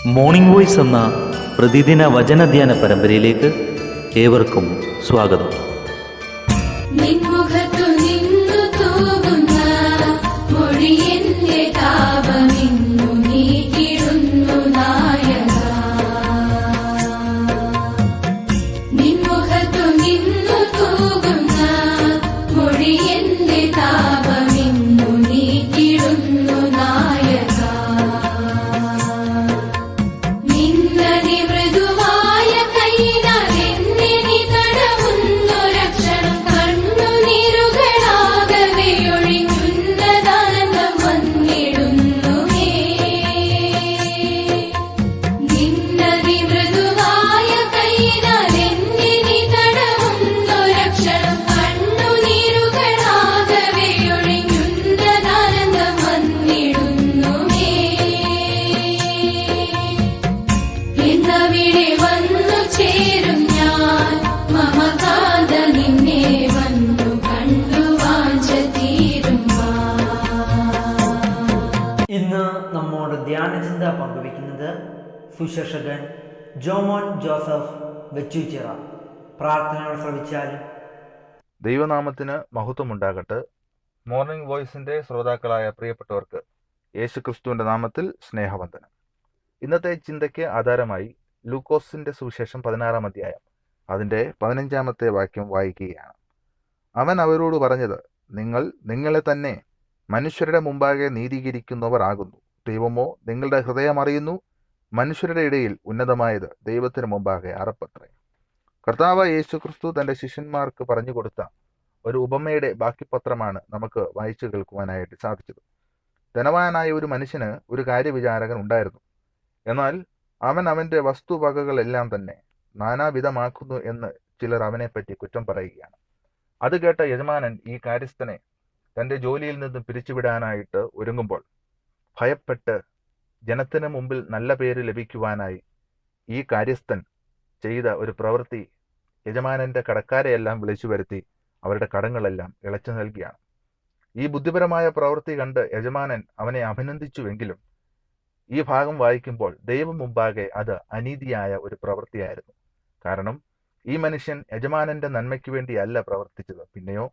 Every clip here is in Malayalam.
മോർണിംഗ് വോയ്സ് എന്ന പ്രതിദിന വചനധ്യാന പരമ്പരയിലേക്ക് ഏവർക്കും സ്വാഗതം. നിൻമുഖത്തു നിന്നു തൂകുന്ന മൊഴിയെന്റെ താപമിന്നു നീക്കിടുന്നു നായക. നിൻമുഖത്തു നിന്നു തൂകുന്ന മൊഴിയെന്റെ താപമിന്നു നീക്കിടുന്നു നായക. നിന്നതി മൃദുവായ കൈയിനാൽ എന്നെ നീ തടവുന്നു രക്ഷണം. കണ്ണുനീരുകളാകവെ ഒഴിഞ്ഞുന്നതാനന്ദം വന്നിടുന്നുമേ. നിന്നതി മൃദുവായ കൈയിനാൽ എന്നെ നീ തടവുന്നു രക്ഷണം. കണ്ണുനീരുകളാകവെ ഒഴിഞ്ഞുന്നതാനന്ദം വന്നിടുന്നുമേ. എന്നവിടെ വന്നു ചേരും ഞാൻ മമകാന്ത നിന്നെ വന്നു കണ്ടു വാഞ്ച തീരുവാൻ. ഇന്ന് നമ്മോട് ധ്യാനചിന്ത പങ്കുവയ്ക്കുന്നത് സുശേഷകൻ ജോമോൻ ജോസഫ് വെച്ചൂച്ചിറ. പ്രാർത്ഥനയോട് ശ്രമിച്ചാലും. ദൈവനാമത്തിന് മഹത്വമുണ്ടാകട്ടെ. മോർണിംഗ് വോയിസിന്റെ ശ്രോതാക്കളായ പ്രിയപ്പെട്ടവർക്ക് യേശുക്രിസ്തുവിന്റെ നാമത്തിൽ സ്നേഹവന്ദനം. ഇന്നത്തെ ചിന്തയ്ക്ക് ആധാരമായി ലൂക്കോസിന്റെ സുവിശേഷം 16-ാം അധ്യായം അതിന്റെ 15-ാമത്തെ വാക്യം വായിക്കുകയാണ്. അവൻ അവരോട് പറഞ്ഞത്, നിങ്ങൾ നിങ്ങളെ തന്നെ മനുഷ്യരുടെ മുമ്പാകെ നീതീകരിക്കുന്നവർ ആകുന്നു. ദൈവമോ നിങ്ങളുടെ ഹൃദയം അറിയുന്നു. മനുഷ്യരുടെ ഇടയിൽ ഉന്നതമായത് ദൈവത്തിന് മുമ്പാകെ അറപ്പത്രേ. കർത്താവ് യേശുക്രിസ്തു തന്റെ ശിഷ്യന്മാർക്ക് പറഞ്ഞു കൊടുത്ത ഒരു ഉപമയുടെ ബാക്കിപത്രമാണ് നമുക്ക് വായിച്ചു കേൾക്കുവാനായിട്ട് സാധിച്ചത്. ധനവാനായ ഒരു മനുഷ്യന് ഒരു കാര്യവിചാരകൻ ഉണ്ടായിരുന്നു. എന്നാൽ അവൻ അവന്റെ വസ്തുവകകളെല്ലാം തന്നെ നാനാവിധമാക്കുന്നു എന്ന് ചിലർ അവനെപ്പറ്റി കുറ്റം പറയുകയാണ്. അത് കേട്ട യജമാനൻ ഈ കാര്യസ്ഥനെ തന്റെ ജോലിയിൽ നിന്നും പിരിച്ചുവിടാനായിട്ട് ഒരുങ്ങുമ്പോൾ ഭയപ്പെട്ട് ജനത്തിന് മുമ്പിൽ നല്ല പേര് ലഭിക്കുവാനായി ഈ കാര്യസ്ഥൻ ചെയ്ത ഒരു പ്രവൃത്തി യജമാനന്റെ കടക്കാരെയെല്ലാം വിളിച്ചു വരുത്തി അവരുടെ കടങ്ങളെല്ലാം ഇളച്ചു നൽകിയാണ്. ഈ ബുദ്ധിപരമായ പ്രവൃത്തി കണ്ട് യജമാനൻ അവനെ അഭിനന്ദിച്ചുവെങ്കിലും ഈ ഭാഗം വായിക്കുമ്പോൾ ദൈവം മുമ്പാകെ അത് അനീതിയായ ഒരു പ്രവൃത്തിയായിരുന്നു. കാരണം ഈ മനുഷ്യൻ യജമാനന്റെ നന്മയ്ക്ക് വേണ്ടിയല്ല പ്രവർത്തിച്ചത്, പിന്നെയോ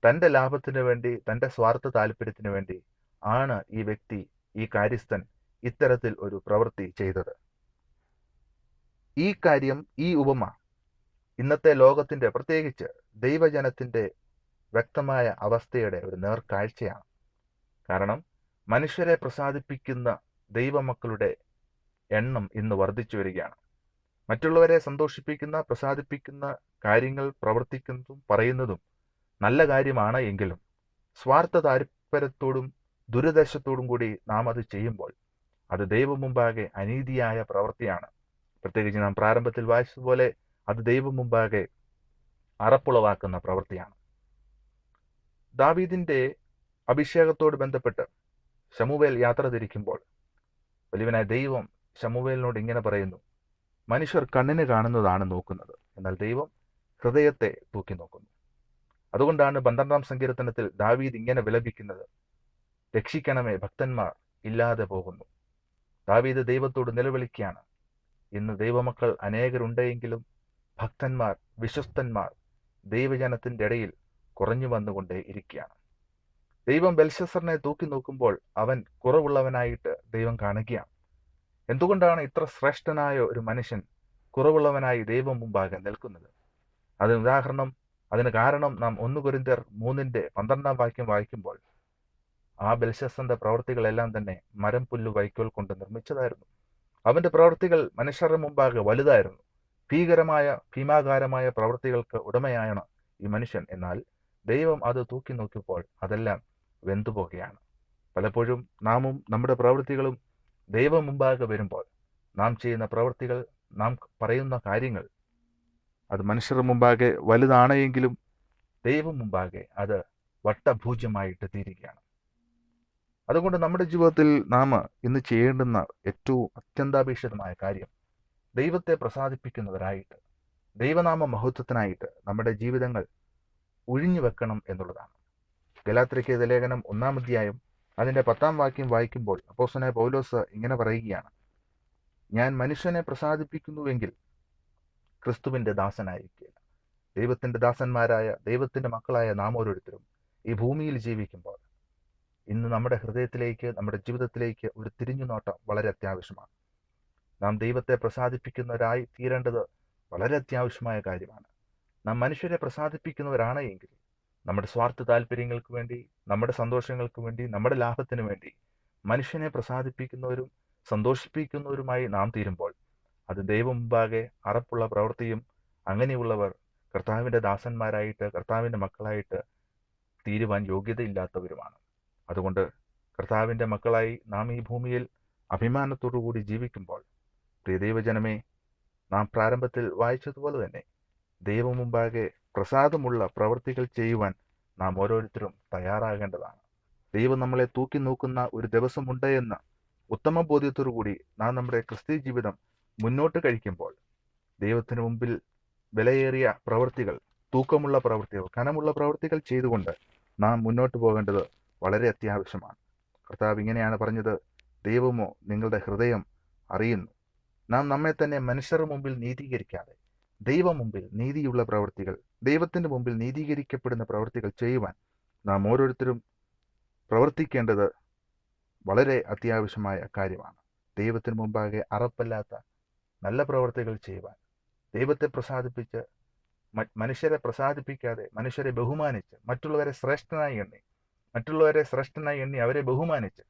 തന്റെ ലാഭത്തിന് വേണ്ടി, തന്റെ സ്വാർത്ഥ താല്പര്യത്തിന് വേണ്ടി ആണ് ഈ വ്യക്തി, ഈ കാര്യസ്ഥൻ ഇത്തരത്തിൽ ഒരു പ്രവൃത്തി ചെയ്തത്. ഈ കാര്യം, ഈ ഉപമ ഇന്നത്തെ ലോകത്തിന്റെ, പ്രത്യേകിച്ച് ദൈവജനത്തിന്റെ വ്യക്തമായ അവസ്ഥയുടെ ഒരു നേർക്കാഴ്ചയാണ്. കാരണം മനുഷ്യരെ പ്രസാദിപ്പിക്കുന്ന ദൈവമക്കളുടെ എണ്ണം ഇന്ന് വർദ്ധിച്ചു വരികയാണ്. മറ്റുള്ളവരെ സന്തോഷിപ്പിക്കുന്ന, പ്രസാദിപ്പിക്കുന്ന കാര്യങ്ങൾ പ്രവർത്തിക്കുന്നതും പറയുന്നതും നല്ല കാര്യമാണ്. എങ്കിലും സ്വാർത്ഥ താല്പര്യത്തോടും ദുരുദ്ദേശത്തോടും കൂടി നാം അത് ചെയ്യുമ്പോൾ അത് ദൈവം മുമ്പാകെ അനീതിയായ പ്രവൃത്തിയാണ്. പ്രത്യേകിച്ച് നാം പ്രാരംഭത്തിൽ വായിച്ചതുപോലെ അത് ദൈവം മുമ്പാകെ അറപ്പുളവാക്കുന്ന പ്രവൃത്തിയാണ്. ദാവീദിന്റെ അഭിഷേകത്തോട് ബന്ധപ്പെട്ട് ശമൂവേൽ യാത്ര തിരിക്കുമ്പോൾ വലിയവനായ ദൈവം ശമൂവേലിനോട് ഇങ്ങനെ പറയുന്നു, മനുഷ്യർ കണ്ണിന് കാണുന്നതാണ് നോക്കുന്നത്, എന്നാൽ ദൈവം ഹൃദയത്തെ തൂക്കി നോക്കുന്നു. അതുകൊണ്ടാണ് 12-ാം സങ്കീർത്തനത്തിൽ ദാവീദ് ഇങ്ങനെ വിലപിക്കുന്നത്, രക്ഷിക്കണമേ, ഭക്തന്മാർ ഇല്ലാതെ പോകുന്നു. ദാവീദ് ദൈവത്തോട് നിലവിളിക്കുകയാണ്. ഇന്ന് ദൈവമക്കൾ അനേകരുണ്ടെങ്കിലും ഭക്തന്മാർ, വിശ്വസ്തന്മാർ ദൈവജനത്തിന്റെ ഇടയിൽ കുറഞ്ഞു വന്നുകൊണ്ടേ ഇരിക്കുകയാണ്. ദൈവം ബെൽശസ്സറിനെ തൂക്കി നോക്കുമ്പോൾ അവൻ കുറവുള്ളവനായിട്ട് ദൈവം കാണുകയാണ്. എന്തുകൊണ്ടാണ് ഇത്ര ശ്രേഷ്ഠനായ ഒരു മനുഷ്യൻ കുറവുള്ളവനായി ദൈവം മുമ്പാകെ നിൽക്കുന്നത്? അതിന് കാരണം നാം 1 കൊരിന്ത്യർ 3-ന്റെ 12-ാം വാക്യം വായിക്കുമ്പോൾ ആ ബെൽശസ്സറിന്റെ പ്രവൃത്തികളെല്ലാം തന്നെ മരം, പുല്ല്, വൈക്കോൽ കൊണ്ട് നിർമ്മിച്ചതായിരുന്നു. അവന്റെ പ്രവൃത്തികൾ മനുഷ്യരുടെ മുമ്പാകെ വലുതായിരുന്നു. ഭീമാകാരമായ പ്രവൃത്തികൾക്ക് ഉടമയാണ് ഈ മനുഷ്യൻ. എന്നാൽ ദൈവം അത് തൂക്കി നോക്കിയപ്പോൾ അതെല്ലാം വെന്തുപോകുകയാണ്. പലപ്പോഴും നാമും നമ്മുടെ പ്രവൃത്തികളും ദൈവം മുമ്പാകെ വരുമ്പോൾ നാം ചെയ്യുന്ന പ്രവൃത്തികൾ, നാം പറയുന്ന കാര്യങ്ങൾ അത് മനുഷ്യരുടെ മുമ്പാകെ വലുതാണെങ്കിലും ദൈവം മുമ്പാകെ അത് വട്ടഭൂജ്യമായിട്ട് തീരുകയാണ്. അതുകൊണ്ട് നമ്മുടെ ജീവിതത്തിൽ നാം ഇന്ന് ചെയ്യേണ്ടുന്ന ഏറ്റവും അത്യന്താപേക്ഷിതമായ കാര്യം ദൈവത്തെ പ്രസാദിപ്പിക്കുന്നവരായിട്ട്, ദൈവനാമ മഹത്വത്തിനായിട്ട് നമ്മുടെ ജീവിതങ്ങൾ ഒഴിഞ്ഞു വെക്കണം എന്നുള്ളതാണ്. ഗലാത്യർക്ക് എഴുതിയ ലേഖനം 1-ാം അധ്യായം അതിന്റെ 10-ാം വാക്യം വായിക്കുമ്പോൾ അപ്പോസ്തലനായ പൗലോസ് ഇങ്ങനെ പറയുകയാണ്, ഞാൻ മനുഷ്യനെ പ്രസാദിപ്പിക്കുന്നുവെങ്കിൽ ക്രിസ്തുവിന്റെ ദാസനായിരിക്കുക. ദൈവത്തിന്റെ ദാസന്മാരായ, ദൈവത്തിന്റെ മക്കളായ നാം ഓരോരുത്തരും ഈ ഭൂമിയിൽ ജീവിക്കുമ്പോൾ ഇന്ന് നമ്മുടെ ഹൃദയത്തിലേക്ക്, നമ്മുടെ ജീവിതത്തിലേക്ക് ഒരു തിരിഞ്ഞുനോട്ടം വളരെ അത്യാവശ്യമാണ്. നാം ദൈവത്തെ പ്രസാദിപ്പിക്കുന്നവരായി തീരേണ്ടത് വളരെ അത്യാവശ്യമായ കാര്യമാണ്. നാം മനുഷ്യരെ പ്രസാദിപ്പിക്കുന്നവരാണ് എങ്കിൽ നമ്മുടെ സ്വാർത്ഥ താല്പര്യങ്ങൾക്ക് വേണ്ടി, നമ്മുടെ സന്തോഷങ്ങൾക്ക് വേണ്ടി, നമ്മുടെ ലാഭത്തിന് വേണ്ടി മനുഷ്യനെ പ്രസാദിപ്പിക്കുന്നവരും സന്തോഷിപ്പിക്കുന്നവരുമായി നാം തീരുമ്പോൾ അത് ദൈവം മുമ്പാകെ അറപ്പുള്ള പ്രവൃത്തിയും അങ്ങനെയുള്ളവർ കർത്താവിൻ്റെ ദാസന്മാരായിട്ട്, കർത്താവിൻ്റെ മക്കളായിട്ട് തീരുവാൻ യോഗ്യതയില്ലാത്തവരുമാണ്. അതുകൊണ്ട് കർത്താവിൻ്റെ മക്കളായി നാം ഈ ഭൂമിയിൽ അഭിമാനത്തോടു കൂടി ജീവിക്കുമ്പോൾ, പ്രിയ ദൈവജനമേ, നാം പ്രാരംഭത്തിൽ വായിച്ചതുപോലെ തന്നെ ദൈവം മുമ്പാകെ പ്രസാദമുള്ള പ്രവൃത്തികൾ ചെയ്യുവാൻ നാം ഓരോരുത്തരും തയ്യാറാകേണ്ടതാണ്. ദൈവം നമ്മളെ തൂക്കി നോക്കുന്ന ഒരു ദിവസമുണ്ട് എന്ന ഉത്തമ ബോധ്യത്തോടു കൂടി നാം നമ്മുടെ ക്രിസ്തീയ ജീവിതം മുന്നോട്ട് കഴിക്കുമ്പോൾ ദൈവത്തിന് മുമ്പിൽ വിലയേറിയ പ്രവൃത്തികൾ, തൂക്കമുള്ള പ്രവൃത്തികൾ, കനമുള്ള പ്രവൃത്തികൾ ചെയ്തുകൊണ്ട് നാം മുന്നോട്ട് പോകേണ്ടത് വളരെ അത്യാവശ്യമാണ്. കർത്താവ് ഇങ്ങനെയാണ് പറഞ്ഞത്, ദൈവമോ നിങ്ങളുടെ ഹൃദയം അറിയുന്നു. നാം നമ്മെ തന്നെ മനുഷ്യരുടെ മുമ്പിൽ നീതീകരിക്കാതെ ദൈവം മുമ്പിൽ നീതിയുള്ള പ്രവൃത്തികൾ, ദൈവത്തിന്റെ മുമ്പിൽ നീതീകരിക്കപ്പെടുന്ന പ്രവൃത്തികൾ ചെയ്യുവാൻ നാം ഓരോരുത്തരും പ്രവർത്തിക്കേണ്ടത് വളരെ അത്യാവശ്യമായ കാര്യമാണ്. ദൈവത്തിന് മുമ്പാകെ അറപ്പല്ലാത്ത നല്ല പ്രവൃത്തികൾ ചെയ്യുവാൻ, ദൈവത്തെ പ്രസാദിപ്പിച്ച് മനുഷ്യരെ പ്രസാദിപ്പിക്കാതെ മനുഷ്യരെ ബഹുമാനിച്ച് മറ്റുള്ളവരെ ശ്രേഷ്ഠനായി എണ്ണി അവരെ ബഹുമാനിച്ച്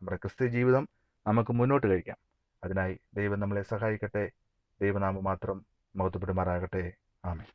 നമ്മുടെ ക്രിസ്ത്യ ജീവിതം നമുക്ക് മുന്നോട്ട് കഴിക്കാം. അതിനായി ദൈവം നമ്മളെ സഹായിക്കട്ടെ. ദൈവനാമം മാത്രം മഹത്വപ്പെടുമാറാകട്ടെ. ആമേൻ.